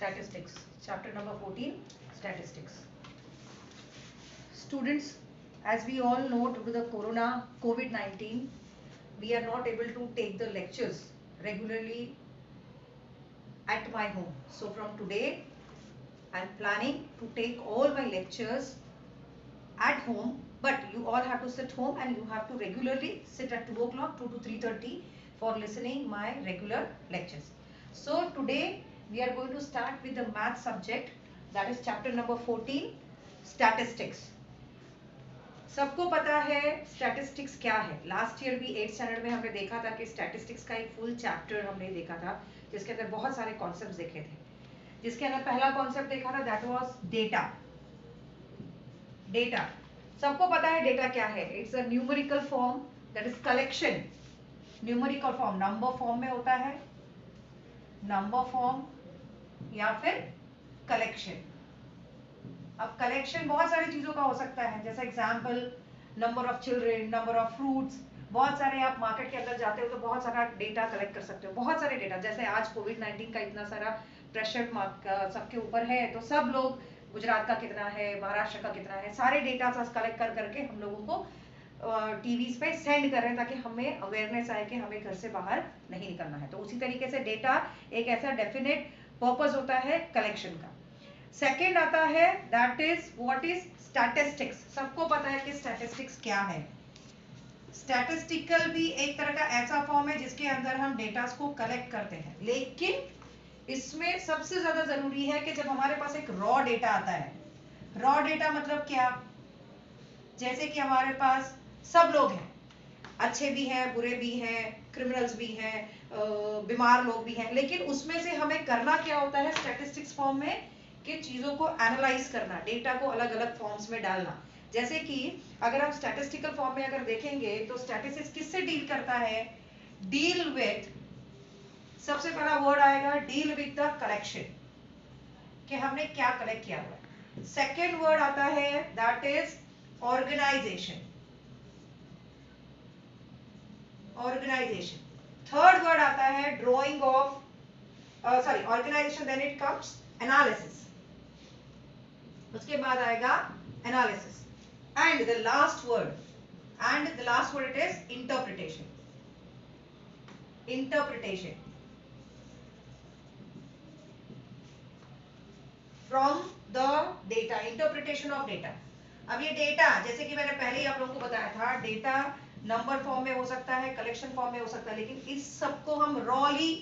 Statistics, chapter number 14, statistics. Students, as we all know, due to the corona COVID-19, we are not able to take the lectures regularly at my home. So from today, I am planning to take all my lectures at home, but you all have to sit home and you have to regularly sit at 2 o'clock, 2 to 3:30 for listening my regular lectures. So today we are going to start with the math subject, that is chapter number 14, statistics. सबको पता है statistics क्या है. Last year भी 8th standard में हमने देखा था कि स्टैटिस्टिक्स का एक फुल चैप्टर हमने देखा था जिसके अंदर बहुत सारे कॉन्सेप्ट्स देखे थे. जिसके अंदर पहला कॉन्सेप्ट देखा था दैट वाज डेटा. डेटा सबको पता है डेटा क्या है. It's a numerical form, that is collection. Numerical form number form में होता है, नंबर फॉर्म या फिर कलेक्शन. अब कलेक्शन बहुत सारी चीजों का हो सकता है, जैसे example number of children, number of fruits. बहुत सारे आप मार्केट के अंदर जाते हो तो बहुत सारा डेटा कलेक्ट कर सकते हो, बहुत सारे डेटा. जैसे आज कोविड-19 का इतना सारा प्रेशर सबके ऊपर है, तो सब लोग गुजरात का कितना है, महाराष्ट्र का कितना है, सारे डेटा कलेक्ट कर करके हम लोगों को टीवीज पे सेंड कर रहे हैं ताकि हमें अवेयरनेस आए कि हमें घर से बाहर नहीं निकलना है. तो उसी तरीके से डेटा एक ऐसा डेफिनेट पर्पस होता है कलेक्शन का. सेकेंड आता है that is what is statistics. सबको पता है कि स्टैटिस्टिक्स क्या है. स्टैटिस्टिकल भी एक तरह का ऐसा फॉर्म है जिसके अंदर हम डेटा को कलेक्ट करते हैं, लेकिन इसमें सबसे ज्यादा जरूरी है कि जब हमारे पास एक रॉ डेटा आता है. रॉ डेटा मतलब क्या, जैसे कि हमारे पास सब लोग हैं, अच्छे भी हैं, बुरे भी हैं, क्रिमिनल्स भी हैं, बीमार लोग भी हैं, लेकिन उसमें से हमें करना क्या होता है स्टैटिस्टिक्स फॉर्म में कि चीजों को एनालाइज करना, डेटा को अलग अलग फॉर्म्स में डालना. जैसे कि अगर आप स्टैटिस्टिकल फॉर्म में अगर देखेंगे तो स्टैटिस्टिक्स किससे डील करता है, डील विथ, सबसे पहला वर्ड आएगा डील विथ द कलेक्शन, कि हमने क्या कलेक्ट किया हुआ है. सेकेंड वर्ड आता है that is organisation. Organisation. Third word आता है drawing of, sorry organisation, then it comes analysis. उसके बाद आएगा analysis and the last word it is interpretation. Interpretation from the data, interpretation of data. अब ये data, जैसे कि मैंने पहले ही आप लोगों को बताया था, डेटा नंबर फॉर्म में हो सकता है, कलेक्शन फॉर्म में हो सकता है, लेकिन इस सबको हम रॉली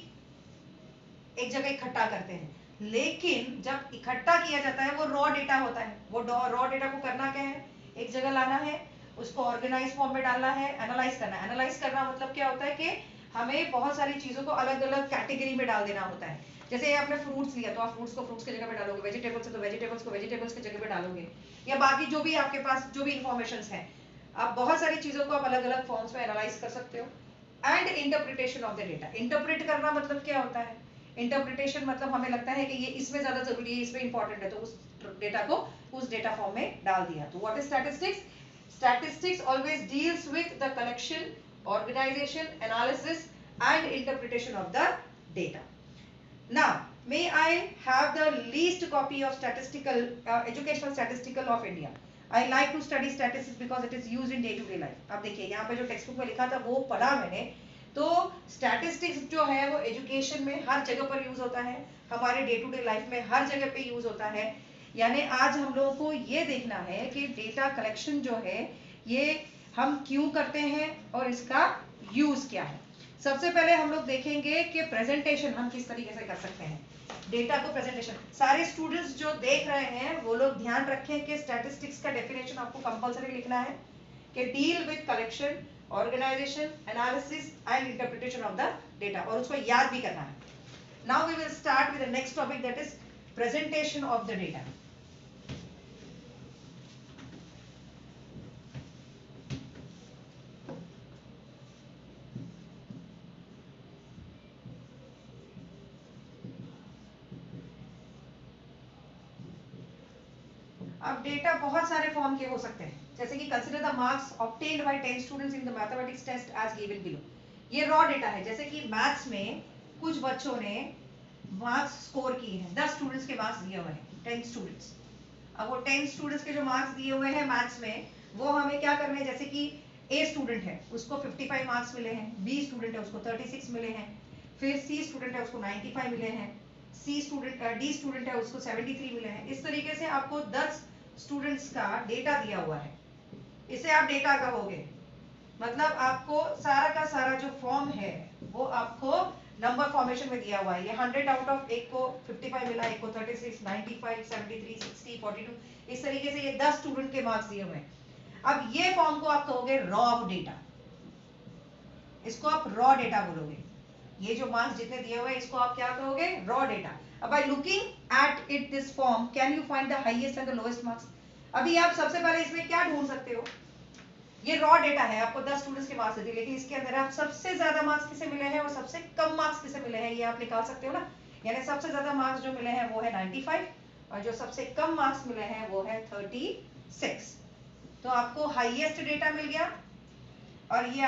एक जगह इकट्ठा करते हैं. लेकिन जब इकट्ठा किया जाता है वो रॉ डेटा होता है. वो रॉ डेटा को करना क्या है, एक जगह लाना है, उसको ऑर्गेनाइज फॉर्म में डालना है, एनालाइज करना है. एनालाइज करना मतलब क्या होता है कि हमें बहुत सारी चीजों को अलग अलग कैटेगरी में डाल देना होता है. जैसे आपने फ्रूट्स लिया तो आप फ्रूट्स को फ्रूट्स की जगह पे डालोगे, वेजिटेबल्स है तो वेजिटेबल्स को वेजिटेबल्स की जगह पे डालोगे, या बाकी जो भी आपके पास जो भी इंफॉर्मेशन है, आप बहुत सारी चीजों को आप अलग अलग फॉर्म्स में एनालाइज कर सकते हो. And interpretation of the data. Interpret करना मतलब क्या होता है, इंटरप्रिटेशन मतलब हमें लगता है कि ये इसमें ज्यादा जरूरी है, इसमें इंपॉर्टेंट है, तो उस डेटा को उस डेटा फॉर्म में डाल दिया. तो what is statistics. Statistics always deals with the collection, organisation, analysis and interpretation of the data. Now may I have the least copy of statistical educational statistical of India. I like to study statistics because it is used in day to day life. अब देखिए यहाँ पे जो text book में लिखा था वो पढ़ा मैंने. तो स्टैटिस्टिक्स जो है वो एजुकेशन में हर जगह पर यूज होता है, हमारे डे टू डे लाइफ में हर जगह पे यूज होता है. यानी आज हम लोगों को ये देखना है कि डेटा कलेक्शन जो है ये हम क्यों करते हैं और इसका यूज क्या है. सबसे पहले हम लोग देखेंगे कि प्रेजेंटेशन हम किस तरीके से कर सकते हैं डेटा को. प्रेजेंटेशन सारे स्टूडेंट्स जो देख रहे हैं वो लोग ध्यान रखें कि स्टैटिस्टिक्स का डेफिनेशन आपको कंपलसरी लिखना है कि deal with collection, organisation, analysis and interpretation of the data, और उसको याद भी करना है. Now we will start with the next topic that is presentation of the data. अब डेटा बहुत सारे फॉर्म के हो सकते हैं, जैसे कि consider the marks obtained by 10 students in the mathematics test as given below. ये रॉ डेटा है. जैसे कि मैथ्स में कुछ बच्चों ने मार्क्स स्कोर किए हैं, 10 स्टूडेंट्स के मार्क्स दिए हुए हैं, 10 स्टूडेंट्स। अब वो 10 स्टूडेंट्स के जो मार्क्स दिए हुए हैं मैथ्स में, वो हमें क्या करने हैं, जैसे कि ए स्टूडेंट है उसको 55 मार्क्स मिले हैं, बी स्टूडेंट है उसको 36 मिले हैं, फिर सी स्टूडेंट है उसको 95 मिले हैं, डी स्टूडेंट है उसको 73 मिले हैं। इस तरीके से आपको 10 स्टूडेंट्स का डेटा दिया हुआ है, इसे आप डेटा कहोगे। मतलब आपको सारा का सारा जो फॉर्म है वो आपको नंबर फॉर्मेशन में दिया हुआ है। ये 100 आउट ऑफ एक को 55 मिला, एक को 36, 95, 73, 60, 42, इस तरीके से ये 10 स्टूडेंट के मार्क्स दिए हुए हैं। अब ये फॉर्म को आप कहोगे रॉ डेटा, इसको आप रॉ डेटा बोलोगे। ये जो मार्क्स जितने दिए हुए हैं इसको आप क्या कहोगे, रॉ डेटा। अब by looking at it this form can you find the highest and the lowest marks. अभी आप सबसे पहले इसमें क्या ढूंढ सकते हो, ये रॉ डेटा है, आपको 10 स्टूडेंट्स के मार्क्स दिए, लेकिन इसके अंदर आप सबसे ज्यादा मार्क्स किसे मिले हैं और सबसे कम मार्क्स किसे मिले हैं ये आप निकाल सकते हो ना। यानी सबसे ज्यादा मार्क्स जो मिले हैं वो है 95 और जो सबसे कम मार्क्स मिले हैं वो है 36। तो आपको हाईएस्ट डेटा मिल गया और ये